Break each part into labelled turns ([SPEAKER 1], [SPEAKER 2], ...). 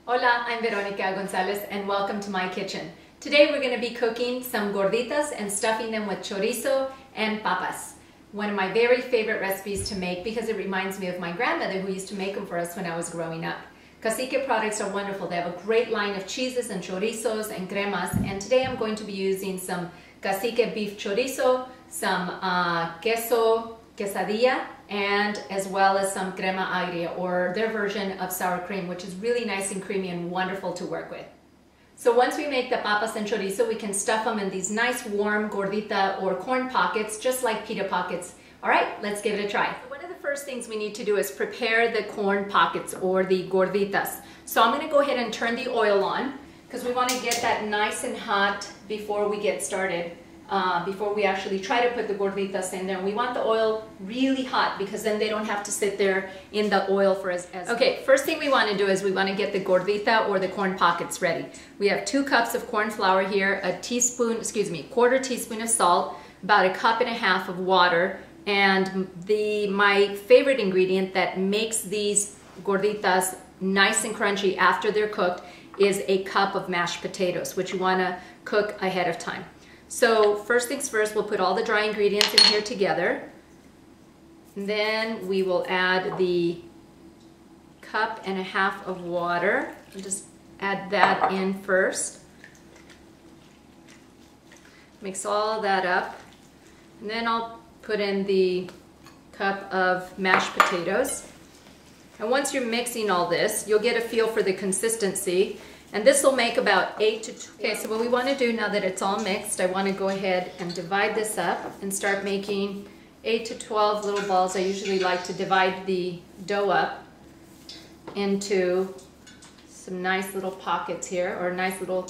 [SPEAKER 1] Hola, I'm Veronica Gonzalez and welcome to my kitchen. Today we're going to be cooking some gorditas and stuffing them with chorizo and papas. One of my very favorite recipes to make because it reminds me of my grandmother who used to make them for us when I was growing up. Cacique products are wonderful. They have a great line of cheeses and chorizos and cremas, and today I'm going to be using some Cacique beef chorizo, some queso quesadilla, and as well as some crema agria, or their version of sour cream, which is really nice and creamy and wonderful to work with. So once we make the papas and chorizo, we can stuff them in these nice warm gordita or corn pockets, just like pita pockets. All right, let's give it a try. One of the first things we need to do is prepare the corn pockets or the gorditas. So I'm gonna go ahead and turn the oil on because we wanna get that nice and hot before we get started. Before we actually try to put the gorditas in there. We want the oil really hot because then they don't have to sit there in the oil for as Okay, first thing we want to do is we want to get the gordita or the corn pockets ready. We have 2 cups of corn flour here, quarter teaspoon of salt, about 1.5 cups of water, and my favorite ingredient that makes these gorditas nice and crunchy after they're cooked is 1 cup of mashed potatoes, which you want to cook ahead of time. So first things first, we'll put all the dry ingredients in here together. And then we will add the 1.5 cups of water. I'll just add that in first. Mix all that up. And then I'll put in the cup of mashed potatoes. And once you're mixing all this, you'll get a feel for the consistency. And this will make about 8 to 12. Okay, so what we want to do now that it's all mixed, I want to go ahead and divide this up and start making 8 to 12 little balls. I usually like to divide the dough up into some nice little pockets here, or nice little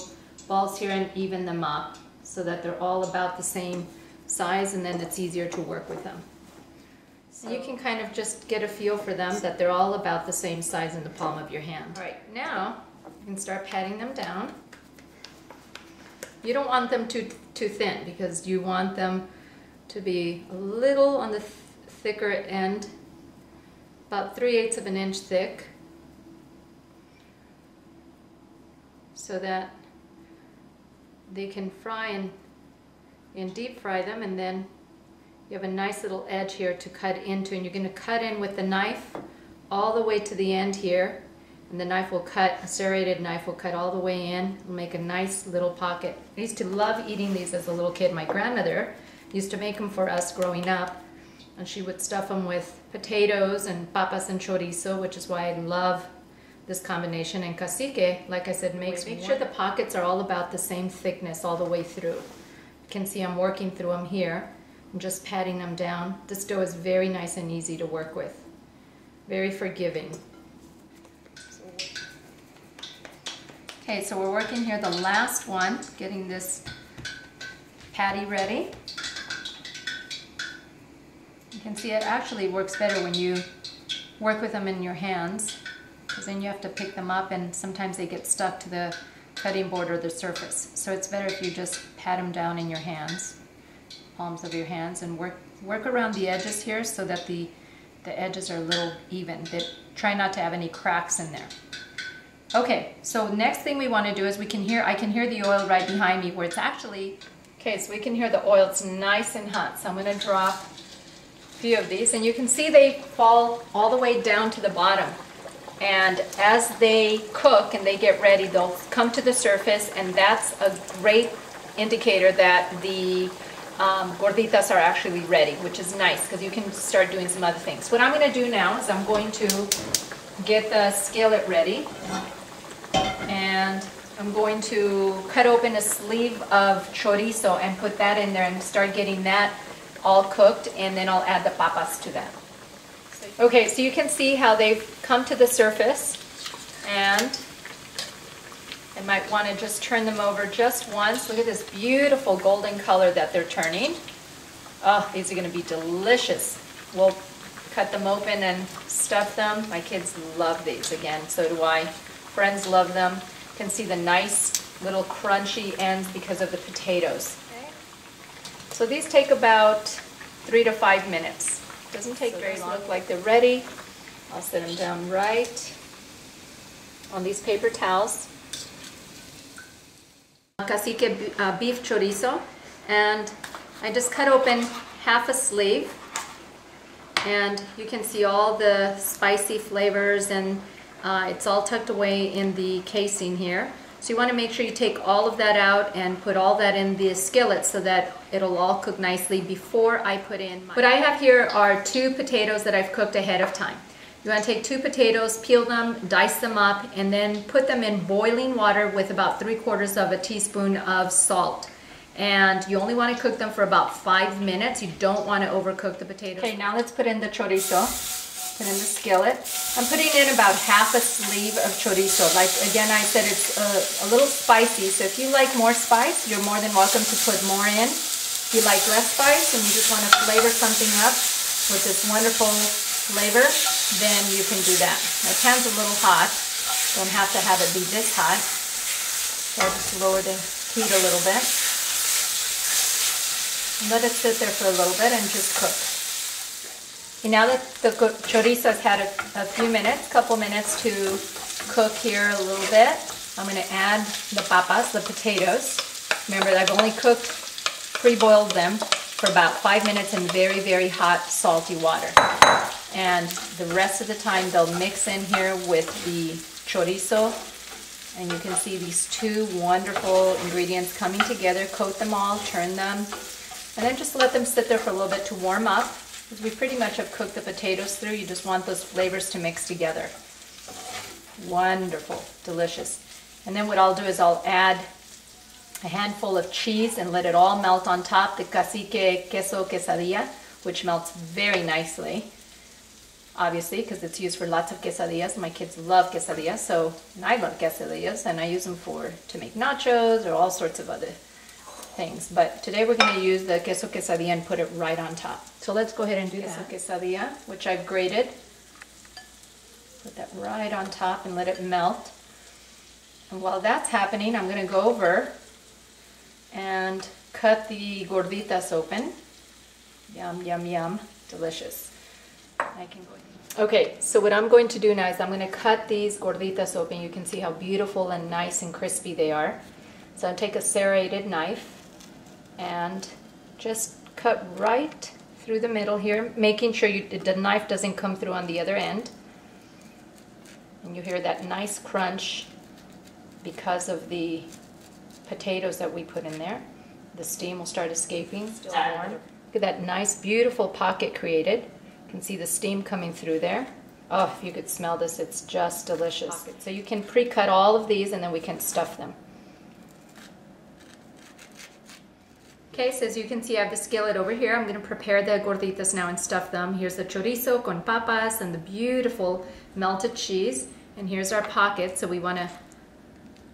[SPEAKER 1] balls here, and even them up so that they're all about the same size, and then it's easier to work with them. So you can kind of just get a feel for them that they're all about the same size in the palm of your hand. All right, now you can start patting them down. You don't want them too thin because you want them to be a little on the thicker end, about 3/8 of an inch thick, so that they can fry and deep fry them, and then you have a nice little edge here to cut into, and you're going to cut in with the knife all the way to the end here. And the knife will cut, a serrated knife will cut all the way in. It'll make a nice little pocket. I used to love eating these as a little kid. My grandmother used to make them for us growing up, and she would stuff them with potatoes and papas and chorizo, which is why I love this combination. And Cacique, like I said, make sure the pockets are all about the same thickness all the way through. You can see I'm working through them here. I'm just patting them down. This dough is very nice and easy to work with. Very forgiving. Okay, so we're working here the last one, getting this patty ready. You can see it actually works better when you work with them in your hands, because then you have to pick them up and sometimes they get stuck to the cutting board or the surface. So it's better if you just pat them down in your hands, palms of your hands, and work around the edges here so that the edges are a little even. Try not to have any cracks in there. Okay, so next thing we want to do is I can hear the oil right behind me where it's actually, okay, so we can hear the oil, it's nice and hot. So I'm going to drop a few of these, and you can see they fall all the way down to the bottom. And as they cook and they get ready, they'll come to the surface, and that's a great indicator that the gorditas are actually ready, which is nice because you can start doing some other things. What I'm going to do now is I'm going to get the skillet ready. And I'm going to cut open a sleeve of chorizo and put that in there and start getting that all cooked, and then I'll add the papas to that. Okay, so you can see how they've come to the surface, and I might want to just turn them over just once. Look at this beautiful golden color that they're turning. Oh, these are going to be delicious. We'll cut them open and stuff them. My kids love these, again, so do I. Friends love them. You can see the nice little crunchy ends because of the potatoes. Okay. So these take about 3 to 5 minutes. Doesn't take very long. Look like they're ready. I'll set them down right on these paper towels. Cacique beef chorizo, and I just cut open half a sleeve, and you can see all the spicy flavors, and it's all tucked away in the casing here. So you want to make sure you take all of that out and put all that in the skillet so that it'll all cook nicely before I put in my... What I have here are 2 potatoes that I've cooked ahead of time. You want to take 2 potatoes, peel them, dice them up, and then put them in boiling water with about 3/4 of a teaspoon of salt. And you only want to cook them for about 5 minutes. You don't want to overcook the potatoes. Okay, now let's put in the chorizo. Put in the skillet. I'm putting in about half a sleeve of chorizo. Like again, I said it's a little spicy, so if you like more spice, you're more than welcome to put more in. If you like less spice and you just want to flavor something up with this wonderful flavor, then you can do that. My pan's a little hot. Don't have to have it be this hot. So I'll just lower the heat a little bit. And let it sit there for a little bit and just cook. And now that the chorizo has had a few minutes, couple minutes to cook here a little bit, I'm going to add the papas, the potatoes. Remember, I've only cooked, pre-boiled them for about 5 minutes in very, very hot, salty water. And the rest of the time they'll mix in here with the chorizo. And you can see these 2 wonderful ingredients coming together. Coat them all, turn them, and then just let them sit there for a little bit to warm up. Because we pretty much have cooked the potatoes through. You just want those flavors to mix together. Wonderful, delicious. And then what I'll do is I'll add a handful of cheese and let it all melt on top, the Cacique Queso Quesadilla, which melts very nicely, obviously, because it's used for lots of quesadillas. My kids love quesadillas, so and I love quesadillas, and I use them to make nachos or all sorts of other things. But today we're going to use the queso quesadilla and put it right on top. So let's go ahead and do queso quesadilla, which I've grated. Put that right on top and let it melt. And while that's happening, I'm going to go over and cut the gorditas open. Yum, yum, yum. Delicious. I can go. Okay, so what I'm going to do now is I'm going to cut these gorditas open. You can see how beautiful and nice and crispy they are. So I'll take a serrated knife and just cut right through the middle here, making sure the knife doesn't come through on the other end. And you hear that nice crunch because of the potatoes that we put in there. The steam will start escaping, still warm. Look at that nice, beautiful pocket created. You can see the steam coming through there. Oh, if you could smell this, it's just delicious. So you can pre-cut all of these and then we can stuff them. Okay, so as you can see, I have the skillet over here. I'm going to prepare the gorditas now and stuff them. Here's the chorizo con papas and the beautiful melted cheese. And here's our pocket. So we want to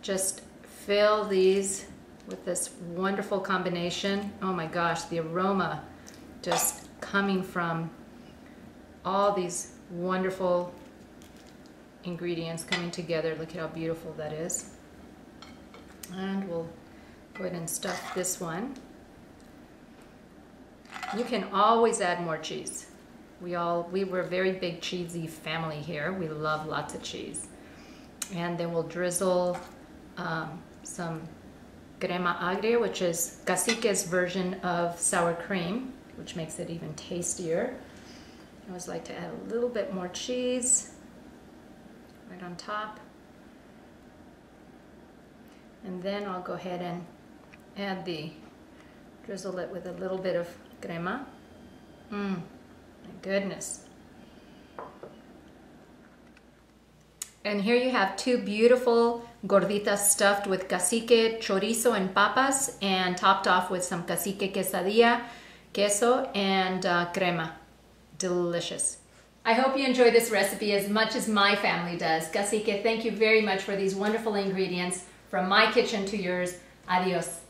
[SPEAKER 1] just fill these with this wonderful combination. Oh my gosh, the aroma just coming from all these wonderful ingredients coming together. Look at how beautiful that is. And we'll go ahead and stuff this one. You can always add more cheese. We were a very big cheesy family here. We love lots of cheese. And then we'll drizzle some crema agria, which is Cacique's version of sour cream, which makes it even tastier. I always like to add a little bit more cheese right on top. And then I'll go ahead and drizzle it with a little bit of crema. My goodness. And here you have 2 beautiful gorditas stuffed with cacique chorizo and papas and topped off with some cacique quesadilla, queso, and crema. Delicious. I hope you enjoy this recipe as much as my family does. Cacique, thank you very much for these wonderful ingredients. From my kitchen to yours. Adios.